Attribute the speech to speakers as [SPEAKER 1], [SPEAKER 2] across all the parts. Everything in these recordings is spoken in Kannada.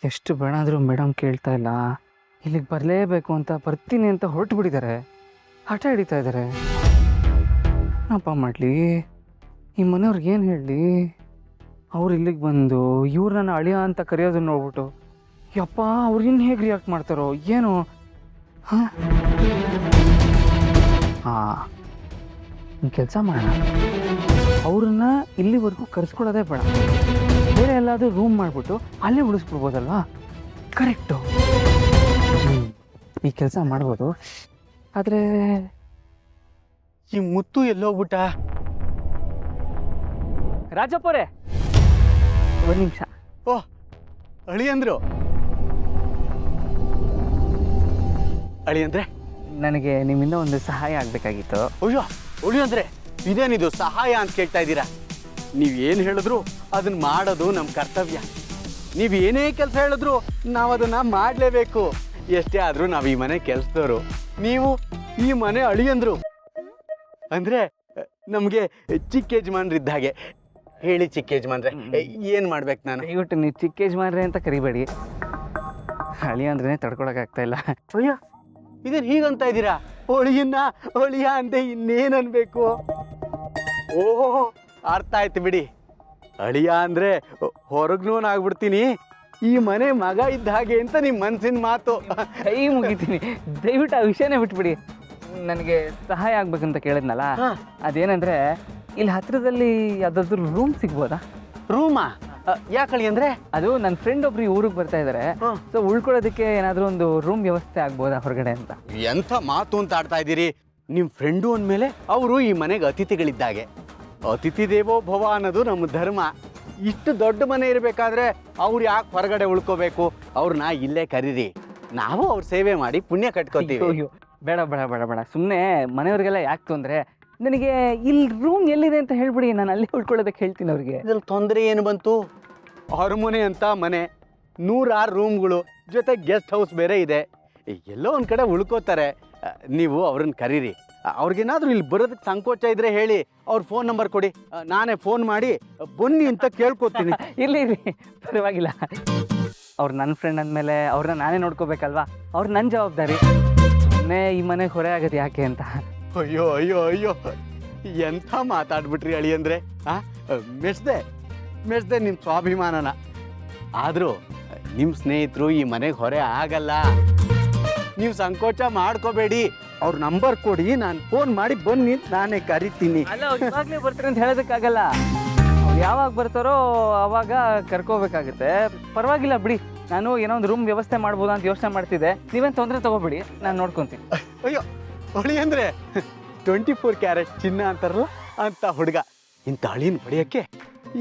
[SPEAKER 1] ಎಷ್ಟು ಬೇಡ ಆದರೂ ಮೇಡಮ್ ಕೇಳ್ತಾ ಇಲ್ಲ. ಇಲ್ಲಿಗೆ ಬರಲೇಬೇಕು ಅಂತ ಬರ್ತೀನಿ ಅಂತ ಹೊರಟು ಬಿಟ್ಟಿದ್ದಾರೆ. ಹಠ ಹಿಡಿತಾ ಇದ್ದಾರೆ. ಏನಪ್ಪ ಮಾಡಲಿ? ಈ ಮನೆಯವ್ರಿಗೆ ಏನು ಹೇಳಲಿ? ಅವ್ರು ಇಲ್ಲಿಗೆ ಬಂದು ಇವ್ರು ನನ್ನ ಅಳಿಯ ಅಂತ ಕರೆಯೋದನ್ನ ನೋಡ್ಬಿಟ್ಟು ಯಪ್ಪ ಅವ್ರು ಇನ್ನು ಹೇಗೆ ರಿಯಾಕ್ಟ್ ಮಾಡ್ತಾರೋ ಏನು? ಹಾಂ ಕೆಲಸ ಮಾಡೋಣ, ಅವ್ರನ್ನ ಇಲ್ಲಿವರೆಗೂ ಕರೆಸ್ಕೊಳ್ಳೋದೇ ಬೇಡ, ಬೇರೆ ಎಲ್ಲಾದರೂ ರೂಮ್ ಮಾಡಿಬಿಟ್ಟು ಅಲ್ಲೇ ಉಳಿಸ್ಬಿಡ್ಬೋದಲ್ವಾ? ಕರೆಕ್ಟು, ಈ ಕೆಲಸ ಮಾಡ್ಬೋದು. ಆದರೆ
[SPEAKER 2] ಈ ಮುತ್ತು ಎಲ್ಲೋಗ್ಬಿಟ್ಟ?
[SPEAKER 1] ರಾಜಪ್ಪರೇ ಒಂದು ನಿಮಿಷ.
[SPEAKER 2] ಓಹ್, ಅಳಿಯಂದ್ರು. ಅಳಿಯಂದ್ರೆ
[SPEAKER 1] ನನಗೆ ನಿಮ್ಮಿಂದ ಒಂದು ಸಹಾಯ ಆಗಬೇಕಾಗಿತ್ತು.
[SPEAKER 2] ಅಯ್ಯೋ ಅಳಿಯಂದ್ರೆ, ಇದೇನಿದು ಸಹಾಯ ಅಂತ ಕೇಳ್ತಾ ಇದ್ದೀರಾ? ನೀವೇನು ಹೇಳಿದ್ರು ಅದನ್ನ ಮಾಡೋದು ನಮ್ಮ ಕರ್ತವ್ಯ. ನೀವು ಏನೇ ಕೆಲಸ ಹೇಳಿದ್ರು ನಾವು ಅದನ್ನ ಮಾಡಲೇಬೇಕು. ಎಷ್ಟೇ ಆದರೂ ನಾವು ಈ ಮನೆ ಕೆಲಸದವರು, ನೀವು ಈ ಮನೆ ಅಳಿಯಂದ್ರು. ಅಂದರೆ ನಮಗೆ ಚಿಕ್ಕ ಯಜಮಾನ್ರಿದ್ದ ಹಾಗೆ. ಹೇಳಿ ಚಿಕ್ಕ ಯಜಮಾನ್ರೆ, ಏನು ಮಾಡ್ಬೇಕು ನಾನು?
[SPEAKER 1] ದಯವಿಟ್ಟು ನೀವು ಚಿಕ್ಕ ಯಜಮಾನ್ರೆ ಅಂತ ಕರಿಬೇಡಿ. ಅಳಿಯ ಅಂದ್ರೆ ತಡ್ಕೊಳಕ್ಕಾಗ್ತಾ ಇಲ್ಲ.
[SPEAKER 2] ಅಯ್ಯೋ, ಇದೇನು ಹೀಗಂತ ಇದ್ದೀರಾ? ಅಳಿಯನ್ನ ಅಳಿಯ ಅಂದೆ ಇನ್ನೇನು ಅನ್ಬೇಕು? ಓಹೋ, ಅರ್ಥ ಆಯ್ತು ಬಿಡಿ. ಅಳಿಯ ಅಂದರೆ ಹೊರಗ್ನೋನ್ ಆಗ್ಬಿಡ್ತೀನಿ, ಈ ಮನೆ ಮಗ ಇದ್ದ ಹಾಗೆ ಅಂತ ನಿಮ್ಮ ಮನಸ್ಸಿನ ಮಾತು.
[SPEAKER 1] ಕೈ ಮುಗಿತೀನಿ, ದಯವಿಟ್ಟು ಆ ವಿಷಯನೇ ಬಿಟ್ಬಿಡಿ. ನನಗೆ ಸಹಾಯ ಆಗ್ಬೇಕಂತ ಕೇಳಿದ್ನಲ್ಲ, ಅದೇನಂದ್ರೆ ಇಲ್ಲಿ ಹತ್ರದಲ್ಲಿ ಯಾವುದಾದ್ರೂ ರೂಮ್ ಸಿಗ್ಬೋದಾ?
[SPEAKER 2] ರೂಮಾ? ಯಾಕಳಿ ಅಂದರೆ
[SPEAKER 1] ಅದು ನನ್ನ ಫ್ರೆಂಡ್ ಒಬ್ರು ಊರಿಗೆ ಬರ್ತಾ ಇದ್ದಾರೆ. ಸೊ ಉಳ್ಕೊಳ್ಳೋದಕ್ಕೆ ಏನಾದರೂ ಒಂದು ರೂಮ್ ವ್ಯವಸ್ಥೆ ಆಗ್ಬೋದಾ ಹೊರಗಡೆ ಅಂತ?
[SPEAKER 2] ಎಂಥ ಮಾತು ಅಂತ ಆಡ್ತಾ ಇದ್ದೀರಿ? ನಿಮ್ಮ ಫ್ರೆಂಡು ಅಂದಮೇಲೆ ಅವರು ಈ ಮನೆಗೆ ಅತಿಥಿಗಳಿದ್ದಾಗೆ. ಅತಿಥಿ ದೇವೋ ಭವ ಅನ್ನೋದು ನಮ್ಮ ಧರ್ಮ. ಇಷ್ಟು ದೊಡ್ಡ ಮನೆ ಇರಬೇಕಾದ್ರೆ ಅವ್ರು ಯಾಕೆ ಹೊರಗಡೆ ಉಳ್ಕೋಬೇಕು? ಅವ್ರನ್ನ ಇಲ್ಲೇ ಕರೀರಿ, ನಾವು ಅವ್ರ ಸೇವೆ ಮಾಡಿ ಪುಣ್ಯ ಕಟ್ಕೋತೀವಿ.
[SPEAKER 1] ಅಯ್ಯೋ ಬೇಡ ಬೇಡ ಬೇಡ ಬೇಡ, ಸುಮ್ಮನೆ ಮನೆಯವ್ರಿಗೆಲ್ಲ ಯಾಕೆ ತೊಂದರೆ? ನನಗೆ ಇಲ್ಲಿ ರೂಮ್ ಎಲ್ಲಿದೆ ಅಂತ ಹೇಳ್ಬಿಡಿ, ನಾನು ಅಲ್ಲೇ ಉಳ್ಕೊಳ್ಳೋದಕ್ಕೆ ಹೇಳ್ತೀನಿ ಅವ್ರಿಗೆ.
[SPEAKER 2] ಇದ್ರಲ್ಲಿ ತೊಂದರೆ ಏನು ಬಂತು? ಅರಮನೆ ಅಂತ ಮನೆ, 106 ರೂಮ್ಗಳು, ಜೊತೆ ಗೆಸ್ಟ್ ಹೌಸ್ ಬೇರೆ ಇದೆ. ಎಲ್ಲೋ ಒಂದು ಕಡೆ ಉಳ್ಕೋತಾರೆ. ನೀವು ಅವ್ರನ್ನ ಕರೀರಿ. ಅವ್ರಿಗೇನಾದರೂ ಇಲ್ಲಿ ಬರೋದಕ್ಕೆ ಸಂಕೋಚ ಇದ್ರೆ ಹೇಳಿ, ಅವ್ರ ಫೋನ್ ನಂಬರ್ ಕೊಡಿ, ನಾನೇ ಫೋನ್ ಮಾಡಿ ಬನ್ನಿ ಅಂತ ಕೇಳ್ಕೊತೀನಿ.
[SPEAKER 1] ಇರ್ಲಿ ಇರ್ಲಿ, ಪರವಾಗಿಲ್ಲ. ಅವ್ರು ನನ್ನ ಫ್ರೆಂಡ್ ಅಂದಮೇಲೆ ಅವ್ರನ್ನ ನಾನೇ ನೋಡ್ಕೋಬೇಕಲ್ವಾ? ಅವ್ರು ನನ್ನ ಜವಾಬ್ದಾರಿ. ಸುಮ್ಮನೆ ಈ ಮನೆಗೆ ಹೊರೆ ಆಗೋದು ಯಾಕೆ ಅಂತ.
[SPEAKER 2] ಅಯ್ಯೋ ಅಯ್ಯೋ ಅಯ್ಯೋ, ಎಂಥ ಮಾತಾಡ್ಬಿಟ್ರಿ ಅಳಿ ಅಂದರೆ. ಮೆಚ್ದೆ ನಿಮ್ಮ ಸ್ವಾಭಿಮಾನನ. ಆದರೂ ನಿಮ್ಮ ಸ್ನೇಹಿತರು ಈ ಮನೆಗೆ ಹೊರೆ ಆಗಲ್ಲ. ನೀವು ಸಂಕೋಚ ಮಾಡ್ಕೋಬೇಡಿ. ಅವ್ರ ನಂಬರ್ ಕೊಡಿ, ನಾನು ಫೋನ್ ಮಾಡಿ ಬನ್ನಿ, ನಾನೇ ಕರಿತೀನಿ.
[SPEAKER 1] ಅಲ್ಲ, ಇವಾಗಲೇ ಬರ್ತಾರೆ ಅಂತ ಹೇಳೋದಕ್ಕಾಗಲ್ಲ. ಅವ್ರು ಯಾವಾಗ ಬರ್ತಾರೋ ಅವಾಗ ಕರ್ಕೋಬೇಕಾಗುತ್ತೆ. ಪರವಾಗಿಲ್ಲ ಬಿಡಿ, ನಾನು ಏನೋ ಒಂದು ರೂಮ್ ವ್ಯವಸ್ಥೆ ಮಾಡ್ಬೋದಾ ಅಂತ ಯೋಚನೆ ಮಾಡ್ತಿದ್ದೆ. ನೀವೇನು ತೊಂದರೆ ತಗೋಬೇಡಿ, ನಾನು ನೋಡ್ಕೊತೀನಿ.
[SPEAKER 2] ಅಯ್ಯೋ ಅಳಿ ಅಂದರೆ 24 ಕ್ಯಾರೆಟ್ ಚಿನ್ನ ಅಂತಾರಲ್ಲ ಅಂತ ಹುಡುಗ. ಇಂಥ ಅಳಿನ ಪಡೆಯೋಕ್ಕೆ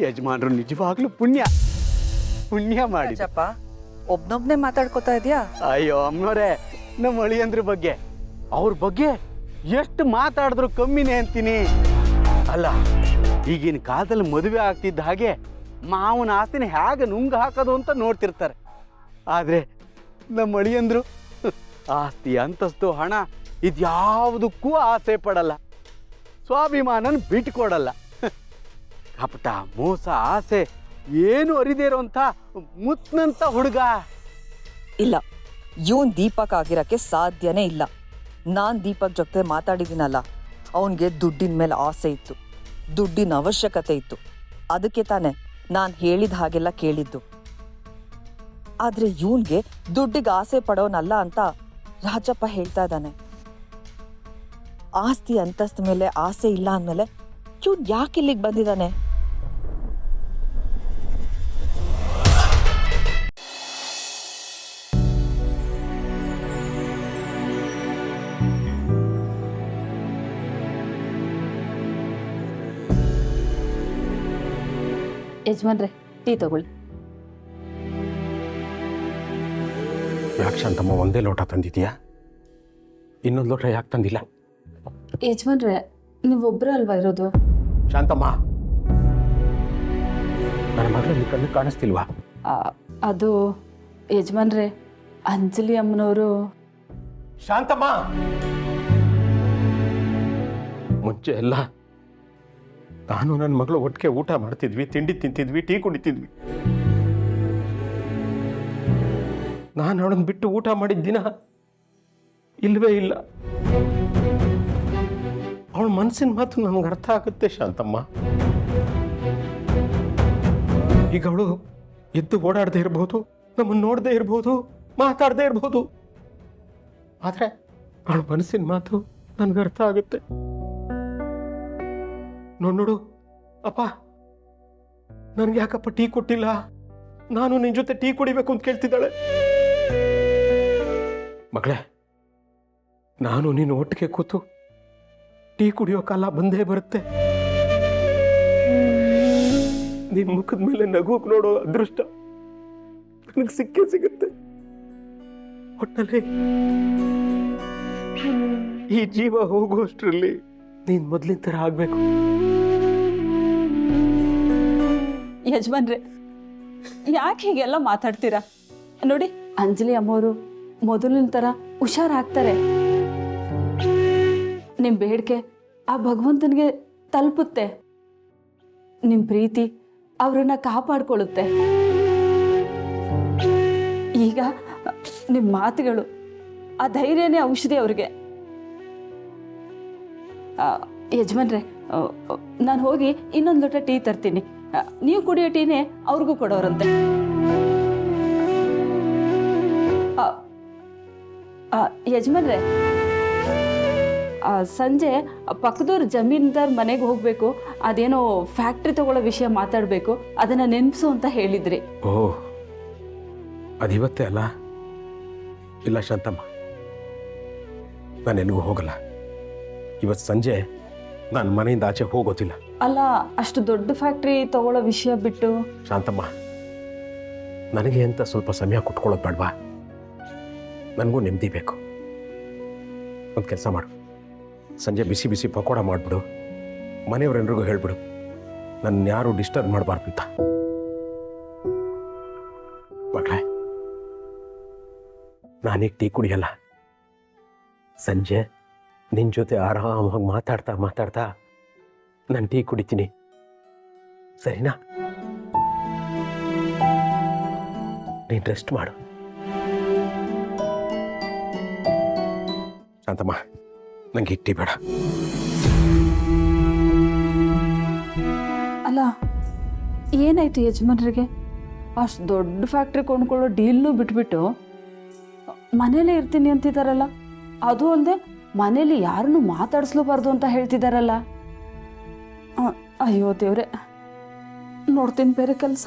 [SPEAKER 2] ಯಜಮಾನರು ನಿಜವಾಗ್ಲೂ ಪುಣ್ಯ ಮಾಡಿ.
[SPEAKER 3] ಒಬ್ನೊಬ್ನೇ ಮಾತಾಡ್ಕೋತಾ ಇದೆಯಾ?
[SPEAKER 2] ಅಯ್ಯೋ ಅಮ್ಮನವರೇ, ನಮ್ಮ ಅಳಿಯಂದ್ರ ಬಗ್ಗೆ, ಅವ್ರ ಬಗ್ಗೆ ಎಷ್ಟು ಮಾತಾಡಿದ್ರು ಕಮ್ಮಿನೇ ಅಂತೀನಿ. ಅಲ್ಲ, ಈಗಿನ ಕಾಲದಲ್ಲಿ ಮದುವೆ ಆಗ್ತಿದ್ದ ಹಾಗೆ ಮಾವನ ಆಸ್ತಿನ ಹೇಗೆ ನುಂಗು ಹಾಕೋದು ಅಂತ ನೋಡ್ತಿರ್ತಾರೆ. ಆದರೆ ನಮ್ಮ ಅಳಿಯಂದ್ರು ಆಸ್ತಿ, ಅಂತಸ್ತು, ಹಣ ಇದ್ಯಾವುದಕ್ಕೂ ಆಸೆ ಪಡಲ್ಲ. ಸ್ವಾಭಿಮಾನನ ಬಿಟ್ಕೊಡಲ್ಲ. ಕಪಟ, ಮೋಸ, ಆಸೆ ಏನು ಅರಿದೇ ಇರೋಂಥ ಮುತ್ನಂತ ಹುಡುಗ.
[SPEAKER 3] ಇಲ್ಲ, ಇವನ್ ದೀಪಕ್ ಆಗಿರಕ್ಕೆ ಸಾಧ್ಯನೇ ಇಲ್ಲ. ನಾನ್ ದೀಪಕ್ ಜೊತೆ ಮಾತಾಡಿದ್ದೀನಲ್ಲ, ಅವನಿಗೆ ದುಡ್ಡಿನ ಮೇಲೆ ಆಸೆ ಇತ್ತು, ದುಡ್ಡಿನ ಅವಶ್ಯಕತೆ ಇತ್ತು. ಅದಕ್ಕೆ ತಾನೆ ನಾನು ಹೇಳಿದ ಹಾಗೆಲ್ಲ ಕೇಳಿದ್ದು. ಆದ್ರೆ ಇವನ್ಗೆ ದುಡ್ಡಿಗೆ ಆಸೆ ಪಡೋನಲ್ಲ ಅಂತ ರಾಜಪ್ಪ ಹೇಳ್ತಾ ಇದ್ದಾನೆ. ಆಸ್ತಿ ಅಂತಸ್ತ ಮೇಲೆ ಆಸೆ ಇಲ್ಲ ಅಂದಮೇಲೆ ಇವನ್ ಯಾಕೆ ಇಲ್ಲಿಗೆ ಬಂದಿದ್ದಾನೆ?
[SPEAKER 4] ಯಜಮಾನ್ರೆ, ಟೀ ತಗೊಳ್ಳಿ.
[SPEAKER 5] ಯಾಕೆ ಶಾಂತಮ್ಮ ಒಂದೇ ಲೋಟ ತಂದಿದೀಯಾ? ಇನ್ನೊಂದು ಲೋಟ ಯಾಕೆ ತಂದಿಲ್ಲ?
[SPEAKER 4] ಯಜಮಾನ್ರೆ, ನೀವೊಬ್ಬರೇ ಅಲ್ವಾ ಇರೋದು?
[SPEAKER 5] ಶಾಂತಮ್ಮ, ನನ್ನ ಮಗಳಲ್ಲಿ ಕಣ್ಣು ಕಾಣಿಸ್ತಿಲ್ವಾ?
[SPEAKER 4] ಅದು ಯಜಮಾನ್ರೆ, ಅಂಜಲಿ ಅಮ್ಮನವರು.
[SPEAKER 5] ಶಾಂತಮ್ಮ, ಮುಂಚೆ ಎಲ್ಲ ನಾನು ನನ್ನ ಮಗಳು ಒಟ್ಟಿಗೆ ಊಟ ಮಾಡ್ತಿದ್ವಿ, ತಿಂಡಿ ತಿಂತಿದ್ವಿ, ಟೀ ಕುಡಿತಿದ್ವಿ. ನಾನು ಅವಳನ್ನು ಬಿಟ್ಟು ಊಟ ಮಾಡಿದ ದಿನ ಇಲ್ಲವೇ ಇಲ್ಲ. ಅವಳ ಮನಸ್ಸಿನ ಮಾತು ನನಗೆ ಅರ್ಥ ಆಗುತ್ತೆ ಶಾಂತಮ್ಮ. ಈಗ ಅವಳು ಎದ್ದು ಓಡಾಡದೆ ಇರ್ಬೋದು, ನಮ್ಮನ್ನು ನೋಡದೆ ಇರ್ಬೋದು, ಮಾತಾಡದೆ ಇರ್ಬೋದು, ಆದರೆ ಅವಳ ಮನಸ್ಸಿನ ಮಾತು ನನಗೆ ಅರ್ಥ ಆಗುತ್ತೆ. ನೋಡು ಅಪ್ಪ, ನನಗೆ ಯಾಕಪ್ಪ ಟೀ ಕೊಟ್ಟಿಲ್ಲ, ನಾನು ನಿನ್ನ ಜೊತೆ ಟೀ ಕುಡಿಬೇಕು ಅಂತ ಕೇಳ್ತಿದ್ದಾಳೆ. ಮಗಳೇ, ನಾನು ನೀನು ಒಟ್ಟಿಗೆ ಕೂತು ಟೀ ಕುಡಿಯೋ ಕಾಲ ಬಂದೇ ಬರುತ್ತೆ. ನಿನ್ನ ಮುಖದ ಮೇಲೆ ನಗುಕ್ ನೋಡೋ ಅದೃಷ್ಟ ನನಗೆ ಸಿಕ್ಕೇ ಸಿಗುತ್ತೆ. ಒಟ್ಟಲ್ಲಿ ಈ ಜೀವ ಹೋಗುವಷ್ಟರಲ್ಲಿ ನೀನ್ ಮೊದ್ಲಿನ ಥರ ಆಗ್ಬೇಕು.
[SPEAKER 4] ಯಜಮಾನ್ರೆ, ಯಾಕೆ ಹೀಗೆಲ್ಲ ಮಾತಾಡ್ತೀರಾ? ನೋಡಿ, ಅಂಜಲಿ ಅಮ್ಮವರು ಮೊದಲಿನ ಥರ ಹುಷಾರಾಗ್ತಾರೆ. ನಿಮ್ಮ ಬೇಡಿಕೆ ಆ ಭಗವಂತನಿಗೆ ತಲುಪುತ್ತೆ. ನಿಮ್ಮ ಪ್ರೀತಿ ಅವರನ್ನ ಕಾಪಾಡ್ಕೊಳ್ಳುತ್ತೆ. ಈಗ ನಿಮ್ಮ ಮಾತುಗಳು, ಆ ಧೈರ್ಯನೇ ಔಷಧಿ ಅವ್ರಿಗೆ. ಯಜಮಾನ್ರೆ, ನಾನು ಹೋಗಿ ಇನ್ನೊಂದು ಲೋಟ ಟೀ ತರ್ತೀನಿ. ನೀವು ಕುಡಿಯೋ ಟೀನೇ ಅವ್ರಿಗೂ ಕೊಡೋರಂತೆ. ಯಜಮಾನ್ರೆ, ಸಂಜೆ ಪಕ್ಕದವ್ರ ಜಮೀನ್ದಾರ್ ಮನೆಗೆ ಹೋಗಬೇಕು. ಅದೇನೋ ಫ್ಯಾಕ್ಟ್ರಿ ತಗೊಳ್ಳೋ ವಿಷಯ ಮಾತಾಡಬೇಕು. ಅದನ್ನು ನೆನಪಿಸು ಅಂತ ಹೇಳಿದ್ರಿ.
[SPEAKER 5] ಓಹ್, ಅದಿವತ್ತೇ ಅಲ್ಲ? ಇಲ್ಲ ಶಾಂತಮ್ಮ, ನಾನೆಲ್ಲಿಗೂ ಹೋಗಲ್ಲ. ಇವತ್ತು ಸಂಜೆ ನಾನು ಮನೆಯಿಂದ ಆಚೆ ಹೋಗೋದಿಲ್ಲ.
[SPEAKER 4] ಅಲ್ಲ, ಅಷ್ಟು ದೊಡ್ಡ ಫ್ಯಾಕ್ಟ್ರಿ ತಗೊಳ್ಳೋ ವಿಷಯ ಬಿಟ್ಟು.
[SPEAKER 5] ಶಾಂತಮ್ಮ, ನನಗೆ ಅಂತ ಸ್ವಲ್ಪ ಸಮಯ ಕೊಟ್ಕೊಳ್ಳೋದು ಬೇಡವಾ? ನನಗೂ ನೆಮ್ಮದಿ ಬೇಕು. ಒಂದು ಕೆಲಸ ಮಾಡು, ಸಂಜೆ ಬಿಸಿ ಬಿಸಿ ಪಕೋಡ ಮಾಡಿಬಿಡು, ಮನೆಯವರೆಲ್ಲರಿಗೂ ಹೇಳ್ಬಿಡು ನನ್ನ ಯಾರು ಡಿಸ್ಟರ್ಬ್ ಮಾಡಬಾರ್ದು ಅಂತ. ಮಗಳೇ, ನಾನೀಗ ಟೀ ಕುಡಿಯಲ್ಲ. ಸಂಜೆ ನಿನ್ನ ಜೊತೆ ಆರಾಮಾಗಿ ಮಾತಾಡ್ತಾ ನಾನು ಟೀ ಕುಡಿತೀನಿ, ಸರಿನಾ? ನೀನು ರೆಸ್ಟ್ ಮಾಡು. ಶಾಂತಮ್ಮ, ನಂಗೆ ಟೀ ಬೇಡ.
[SPEAKER 4] ಅಲ್ಲ, ಏನಾಯ್ತು ಯಜಮಾನ್ರಿಗೆ? ಅಷ್ಟು ದೊಡ್ಡ ಫ್ಯಾಕ್ಟ್ರಿ ಕೊಂಡ್ಕೊಳ್ಳೋ ಡೀಲ್ನು ಬಿಟ್ಬಿಟ್ಟು ಮನೇಲೇ ಇರ್ತೀನಿ ಅಂತಿದ್ದಾರಲ್ಲ. ಅದು ಅಲ್ಲದೆ ಮನೇಲಿ ಯಾರನ್ನು ಮಾತಾಡಿಸ್ಲೂಬಾರ್ದು ಅಂತ ಹೇಳ್ತಿದ್ದಾರಲ್ಲ. ಅಯ್ಯೋ ದೇವ್ರೆ, ನೋಡ್ತೀನಿ ಬೇರೆ ಕೆಲಸ.